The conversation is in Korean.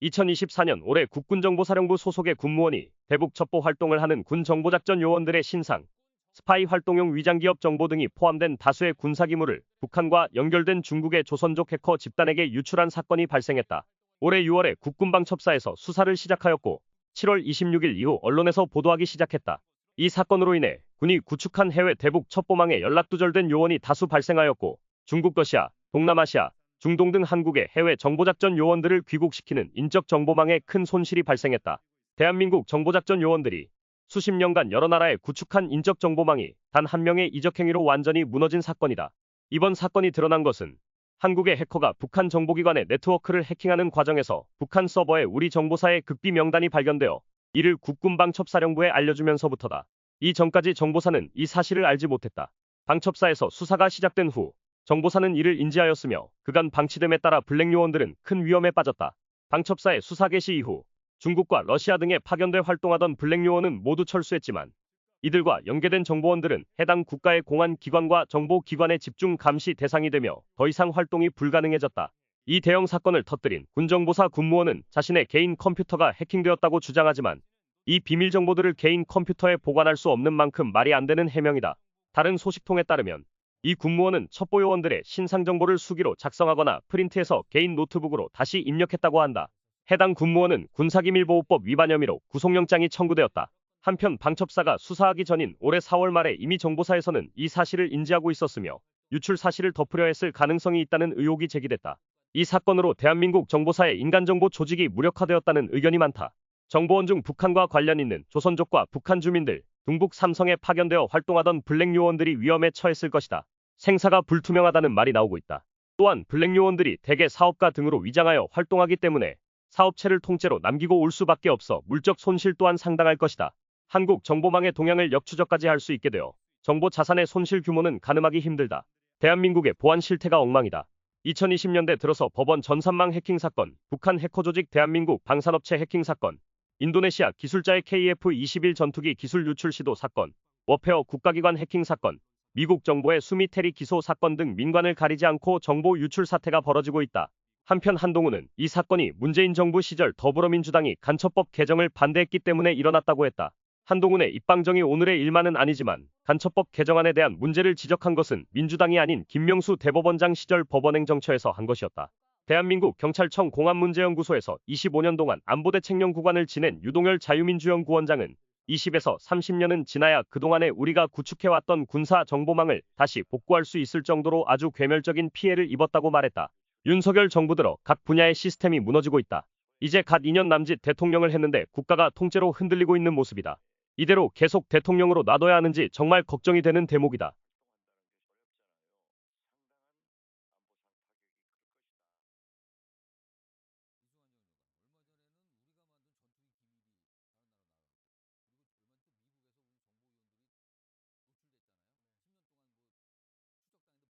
2024년 올해 국군정보사령부 소속의 군무원이 대북 첩보 활동을 하는 군 정보작전 요원들의 신상, 스파이 활동용 위장기업 정보 등이 포함된 다수의 군사기물을 북한과 연결된 중국의 조선족 해커 집단에게 유출한 사건이 발생했다. 올해 6월에 국군방첩사에서 수사를 시작하였고 7월 26일 이후 언론에서 보도하기 시작했다. 이 사건으로 인해 군이 구축한 해외 대북 첩보망에 연락두절된 요원이 다수 발생하였고 중국, 러시아, 동남아시아, 중동 등 한국의 해외 정보작전 요원들을 귀국시키는 인적 정보망에 큰 손실이 발생했다. 대한민국 정보작전 요원들이 수십 년간 여러 나라에 구축한 인적 정보망이 단 한 명의 이적 행위로 완전히 무너진 사건이다. 이번 사건이 드러난 것은 한국의 해커가 북한 정보기관의 네트워크를 해킹하는 과정에서 북한 서버에 우리 정보사의 극비 명단이 발견되어 이를 국군방첩사령부에 알려주면서부터다. 이 전까지 정보사는 이 사실을 알지 못했다. 방첩사에서 수사가 시작된 후 정보사는 이를 인지하였으며 그간 방치됨에 따라 블랙 요원들은 큰 위험에 빠졌다. 방첩사의 수사 개시 이후 중국과 러시아 등에 파견돼 활동하던 블랙 요원은 모두 철수했지만 이들과 연계된 정보원들은 해당 국가의 공안 기관과 정보 기관의 집중 감시 대상이 되며 더 이상 활동이 불가능해졌다. 이 대형 사건을 터뜨린 군정보사 군무원은 자신의 개인 컴퓨터가 해킹되었다고 주장하지만 이 비밀 정보들을 개인 컴퓨터에 보관할 수 없는 만큼 말이 안 되는 해명이다. 다른 소식통에 따르면 이 군무원은 첩보 요원들의 신상 정보를 수기로 작성하거나 프린트해서 개인 노트북으로 다시 입력했다고 한다. 해당 군무원은 군사기밀보호법 위반 혐의로 구속영장이 청구되었다. 한편 방첩사가 수사하기 전인 올해 4월 말에 이미 정보사에서는 이 사실을 인지하고 있었으며 유출 사실을 덮으려 했을 가능성이 있다는 의혹이 제기됐다. 이 사건으로 대한민국 정보사의 인간정보 조직이 무력화되었다는 의견이 많다. 정보원 중 북한과 관련 있는 조선족과 북한 주민들, 동북 삼성에 파견되어 활동하던 블랙 요원들이 위험에 처했을 것이다. 생사가 불투명하다는 말이 나오고 있다. 또한 블랙 요원들이 대개 사업가 등으로 위장하여 활동하기 때문에 사업체를 통째로 남기고 올 수밖에 없어 물적 손실 또한 상당할 것이다. 한국 정보망의 동향을 역추적까지 할 수 있게 되어 정보 자산의 손실 규모는 가늠하기 힘들다. 대한민국의 보안 실태가 엉망이다. 2020년대 들어서 법원 전산망 해킹 사건, 북한 해커 조직 대한민국 방산업체 해킹 사건, 인도네시아 기술자의 KF-21 전투기 기술 유출 시도 사건, 워페어 국가기관 해킹 사건, 미국 정보의 수미 테리 기소 사건 등 민관을 가리지 않고 정보 유출 사태가 벌어지고 있다. 한편 한동훈은 이 사건이 문재인 정부 시절 더불어민주당이 간첩법 개정을 반대했기 때문에 일어났다고 했다. 한동훈의 입방정이 오늘의 일만은 아니지만 간첩법 개정안에 대한 문제를 지적한 것은 민주당이 아닌 김명수 대법원장 시절 법원행정처에서 한 것이었다. 대한민국 경찰청 공안문제연구소에서 25년 동안 안보대책령 구관을 지낸 유동열 자유민주연구원장은 20에서 30년은 지나야 그동안에 우리가 구축해왔던 군사 정보망을 다시 복구할 수 있을 정도로 아주 괴멸적인 피해를 입었다고 말했다. 윤석열 정부 들어 각 분야의 시스템이 무너지고 있다. 이제 갓 2년 남짓 대통령을 했는데 국가가 통째로 흔들리고 있는 모습이다. 이대로 계속 대통령으로 놔둬야 하는지 정말 걱정이 되는 대목이다.